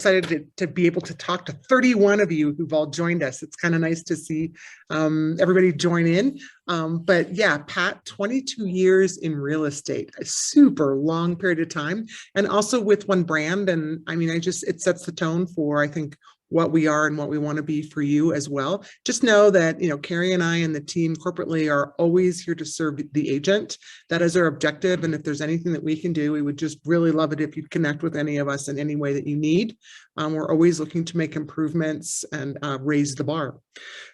excited to be able to talk to 31 of you who've all joined us. It's kind of nice to see everybody join in. But yeah, Pat, 22 years in real estate, a super long period of time, and also with one brand. And I mean, it sets the tone for, I think, what we are and what we want to be for you as well. Just know that, Carrie and I and the team corporately are always here to serve the agent. That is our objective. And if there's anything that we can do, we would just really love it if you'd connect with any of us in any way that you need. We're always looking to make improvements and raise the bar.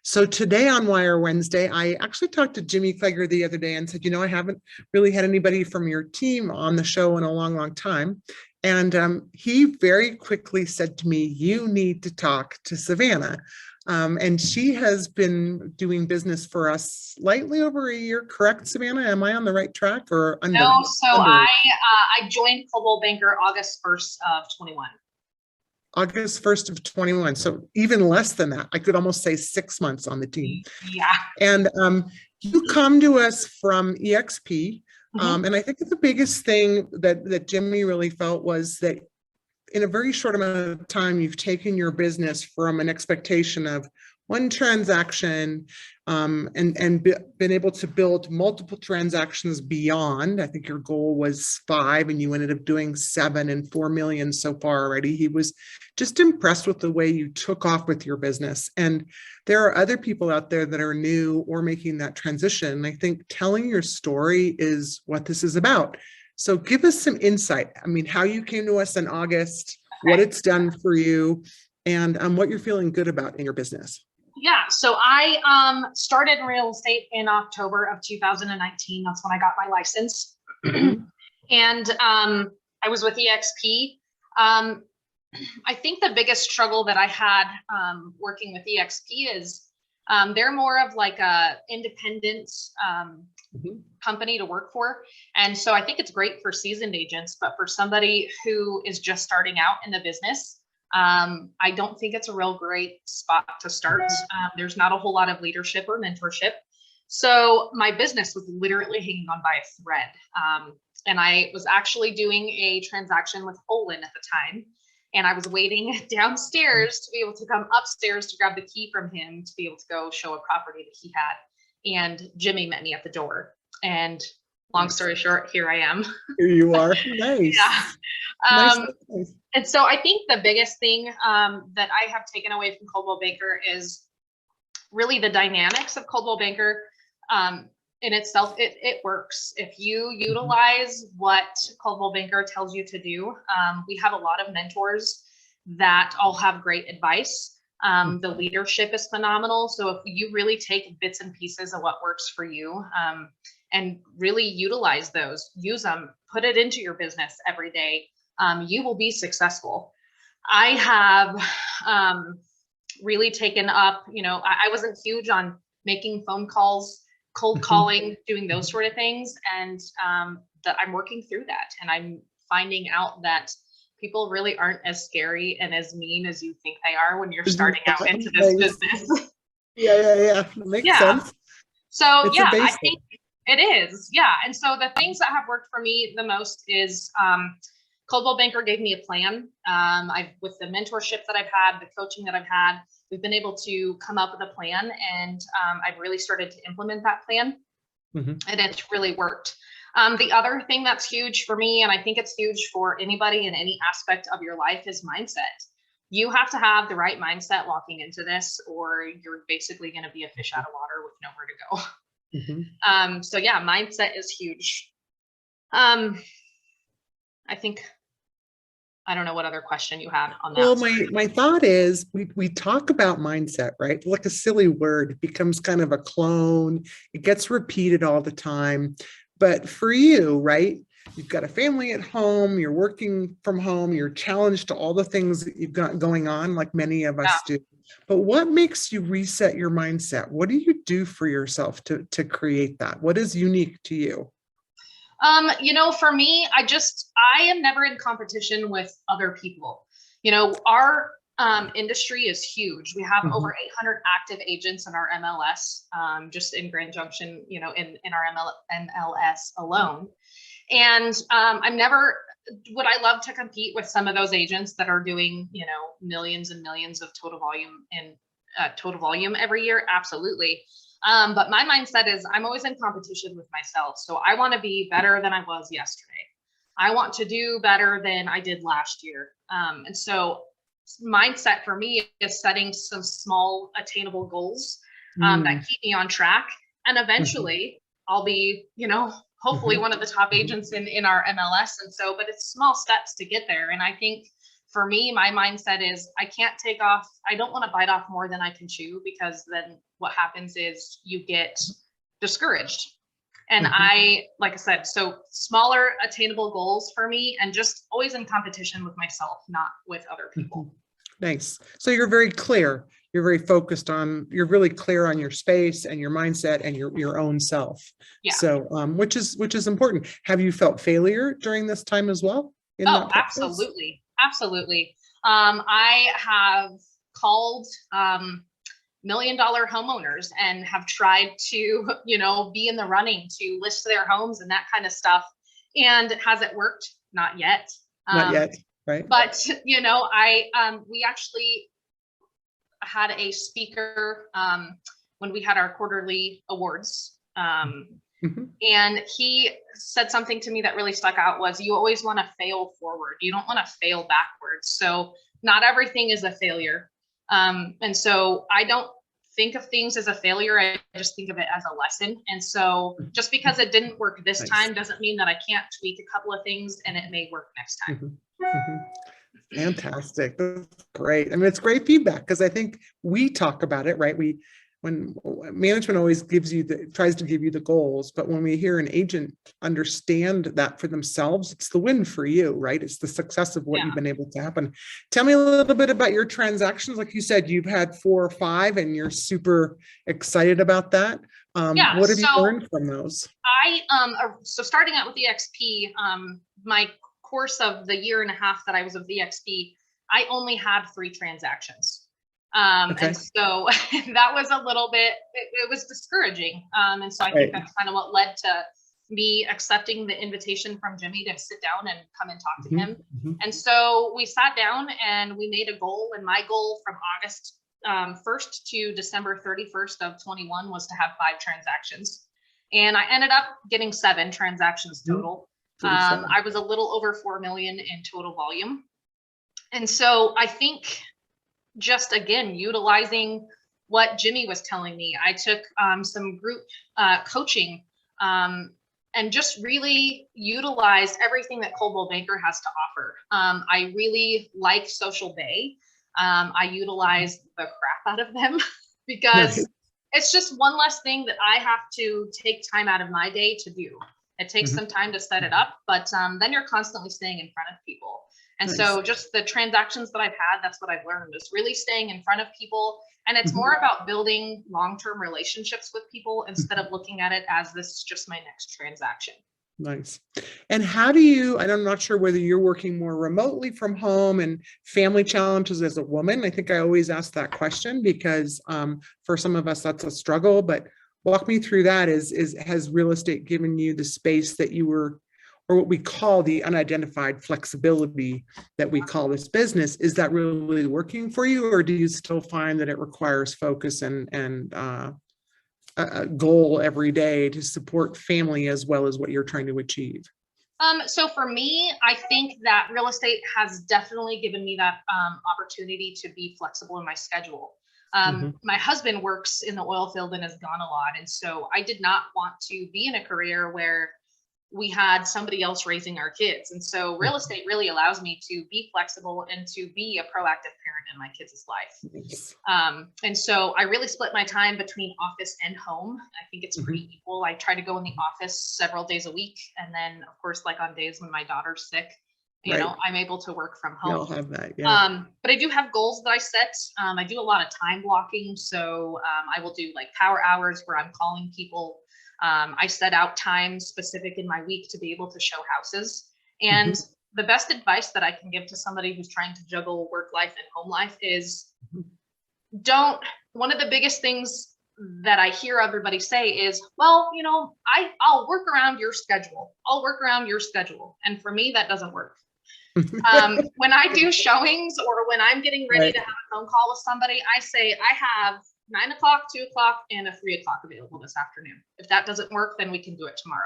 So today on Wire Wednesday, I actually talked to Jimmy Fegger the other day and said, I haven't really had anybody from your team on the show in a long, long time. And he very quickly said to me, you need to talk to Savannah. And she has been doing business for us slightly over a year, correct, Savannah? Am I on the right track or under? No, so I joined Coldwell Banker August 1st of 21. August 1st of 21. So even less than that. I could almost say 6 months on the team. Yeah. And you come to us from EXP. And I think the biggest thing that Jimmy really felt was that in a very short amount of time, you've taken your business from an expectation of one transaction and been able to build multiple transactions beyond. I think your goal was 5 and you ended up doing 7 and 4 million so far already. He was just impressed with the way you took off with your business. And there are other people out there that are new or making that transition. I think telling your story is what this is about. So give us some insight. I mean, how you came to us in August, what it's done for you, and what you're feeling good about in your business. Yeah, so I started in real estate in October of 2019. That's when I got my license. And I was with EXP. I think the biggest struggle that I had working with EXP is they're more of like a independent company to work for. And so I think it's great for seasoned agents, but for somebody who is just starting out in the business, I don't think it's a real great spot to start. There's not a whole lot of leadership or mentorship. So my business was literally hanging on by a thread. And I was actually doing a transaction with Olin at the time. And I was waiting downstairs to be able to come upstairs to grab the key from him to be able to go show a property that he had. And Jimmy met me at the door. And long story short, here I am. Here you are. Nice. Yeah. Nice. And so I think the biggest thing that I have taken away from Coldwell Banker is really the dynamics of Coldwell Banker. In itself, it works. If you utilize what Coldwell Banker tells you to do, we have a lot of mentors that all have great advice. The leadership is phenomenal. So if you really take bits and pieces of what works for you and really utilize those, use them, put it into your business every day, you will be successful. I have really taken up, I wasn't huge on making phone calls, cold calling, doing those sort of things. And that I'm working through that. And I'm finding out that people really aren't as scary and as mean as you think they are when you're starting out into this business. Yeah. Makes sense. So it's I think it is. Yeah. And so the things that have worked for me the most is Coldwell Banker gave me a plan. With the mentorship that I've had, the coaching that I've had, we've been able to come up with a plan, and I've really started to implement that plan, and it's really worked. The other thing that's huge for me, and I think it's huge for anybody in any aspect of your life, is mindset. You have to have the right mindset walking into this, or you're basically going to be a fish out of water with nowhere to go. So yeah, mindset is huge. I don't know what other question you had on that. Well, my thought is we talk about mindset, right? Like a silly word, it becomes kind of a clone. It gets repeated all the time. But for you, right? You've got a family at home, you're working from home, you're challenged to all the things that you've got going on, like many of us do. But what makes you reset your mindset? What do you do for yourself to create that? What is unique to you? For me, I am never in competition with other people. Our industry is huge. We have over 800 active agents in our MLS, just in Grand Junction, in our MLS alone. And I'm never would I love to compete with some of those agents that are doing, you know, millions and millions of total volume and total volume every year? Absolutely. But my mindset is I'm always in competition with myself. So I want to be better than I was yesterday. I want to do better than I did last year. And so mindset for me is setting some small attainable goals that keep me on track. And eventually I'll be, you know, hopefully one of the top agents in our MLS. And so, but it's small steps to get there. And I think for me, my mindset is I can't take off. I don't want to bite off more than I can chew, because then what happens is you get discouraged. And like I said, so smaller attainable goals for me, and just always in competition with myself, not with other people. Nice. So you're very clear. You're very focused on, you're really clear on your space and your mindset and your own self. Yeah. So, which is important. Have you felt failure during this time as well? Oh, absolutely. Absolutely. I have called, $1 million homeowners and have tried to, you know, be in the running to list their homes and that kind of stuff. And has it worked? Not yet. Not yet. Right. But, you know, we actually had a speaker when we had our quarterly awards. And he said something to me that really stuck out was, you always want to fail forward. You don't want to fail backwards. So not everything is a failure. And so I don't think of things as a failure. I just think of it as a lesson. And so just because it didn't work this time doesn't mean that I can't tweak a couple of things and it may work next time. Fantastic. That's great. I mean, it's great feedback, because I think we talk about it, right? When management always tries to give you the goals, but when we hear an agent understand that for themselves, it's the win for you, right? It's the success of what you've been able to happen. Tell me a little bit about your transactions. Like you said, you've had 4 or 5 and you're super excited about that. What have you learned from those? So starting out with the XP, my course of the year and a half that I was of the XP, I only had 3 transactions. And so that was a little bit, it was discouraging. And so I think that's kind of what led to me accepting the invitation from Jimmy to sit down and come and talk to him. And so we sat down and we made a goal, and my goal from August 1st to December 31st of 21 was to have 5 transactions. And I ended up getting 7 transactions total. I was a little over 4 million in total volume. And so I think just again, utilizing what Jimmy was telling me, I took some group coaching and just really utilized everything that Coldwell Banker has to offer. I really like Social Bay. I utilize the crap out of them because it's just one less thing that I have to take time out of my day to do. It takes some time to set it up, but then you're constantly staying in front of people. And so just the transactions that I've had, that's what I've learned, is really staying in front of people. And it's more about building long-term relationships with people instead of looking at it as this is just my next transaction. Nice. And how do you, and I'm not sure whether you're working more remotely from home and family challenges as a woman. I think I always ask that question because for some of us, that's a struggle, but walk me through that. Has real estate given you the space that you were, or what we call the unidentified flexibility that we call this business? Is that really working for you, or do you still find that it requires focus and a goal every day to support family as well as what you're trying to achieve? So for me, I think that real estate has definitely given me that opportunity to be flexible in my schedule. My husband works in the oil field and has gone a lot. And so I did not want to be in a career where we had somebody else raising our kids. And so real estate really allows me to be flexible and to be a proactive parent in my kids' life. And so I really split my time between office and home. I think it's pretty equal. I try to go in the office several days a week. And then of course, like on days when my daughter's sick, you know, I'm able to work from home. I'll have that, yeah. But I do have goals that I set. I do a lot of time blocking. So I will do like power hours where I'm calling people. I set out time specific in my week to be able to show houses. And the best advice that I can give to somebody who's trying to juggle work life and home life is one of the biggest things that I hear everybody say is, well, I'll work around your schedule. I'll work around your schedule. And for me, that doesn't work. When I do showings or when I'm getting ready to have a phone call with somebody, I say, I have 9 o'clock, 2 o'clock, and a 3 o'clock available this afternoon. If that doesn't work, then we can do it tomorrow.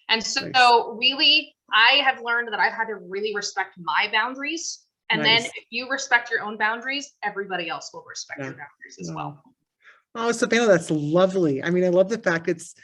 And so really, I have learned that I've had to really respect my boundaries. And then if you respect your own boundaries, everybody else will respect your boundaries as well. Oh, Savannah, that's lovely. I mean, I love the fact it's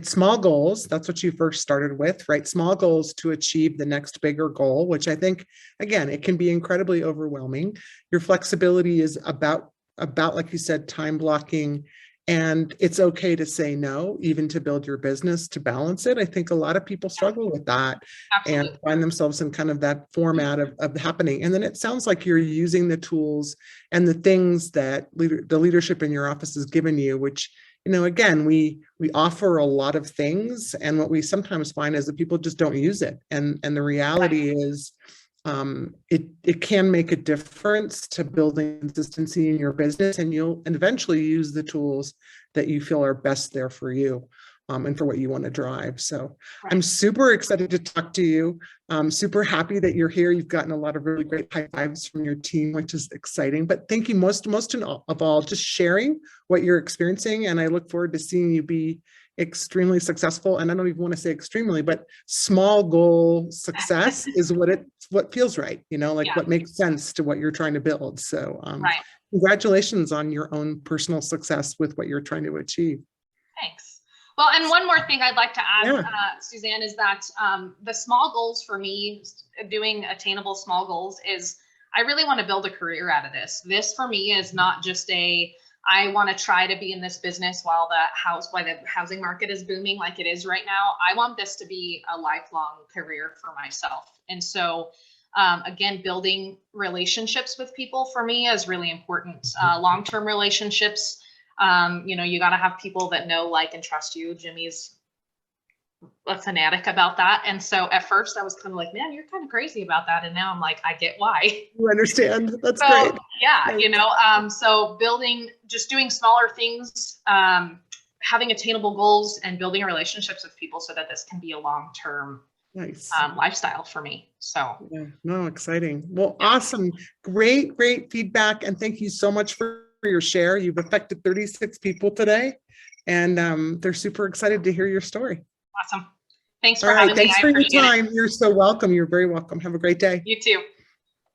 small goals. That's what you first started with, right? Small goals to achieve the next bigger goal, which I think, again, it can be incredibly overwhelming. Your flexibility is about, like you said, time blocking, and it's okay to say no, even to build your business, to balance it. I think a lot of people struggle with that. Absolutely. And find themselves in kind of that format of happening. And then it sounds like you're using the tools and the things that the leadership in your office has given you, which, again, we offer a lot of things. And what we sometimes find is that people just don't use it. And the reality is, it can make a difference to building consistency in your business, and you'll eventually use the tools that you feel are best there for you, and for what you want to drive. So I'm super excited to talk to you. I'm super happy that you're here. You've gotten a lot of really great high fives from your team, which is exciting. But thank you most of all, just sharing what you're experiencing. And I look forward to seeing you be extremely successful. And I don't even want to say extremely, but small goal success is what feels right, what makes sense to what you're trying to build. So congratulations on your own personal success with what you're trying to achieve. Thanks. Well, and one more thing I'd like to add, Suzanne, is that the small goals for me, doing attainable small goals, is I really want to build a career out of this. This for me is not just I want to try to be in this business while the housing market is booming like it is right now. I want this to be a lifelong career for myself. And so, again, building relationships with people for me is really important. Long-term relationships, you got to have people that know, like, and trust you. Jimmy's a fanatic about that. And so at first I was kind of like, man, you're kind of crazy about that. And now I'm like, I get why. You understand. That's great. Yeah. So just doing smaller things, having attainable goals, and building relationships with people so that this can be a long-term lifestyle for me. So exciting. Well, awesome. Great feedback. And thank you so much for your share. You've affected 36 people today, and they're super excited to hear your story. Awesome. Thanks for having me. Thanks for your time. You're so welcome. You're very welcome. Have a great day. You too.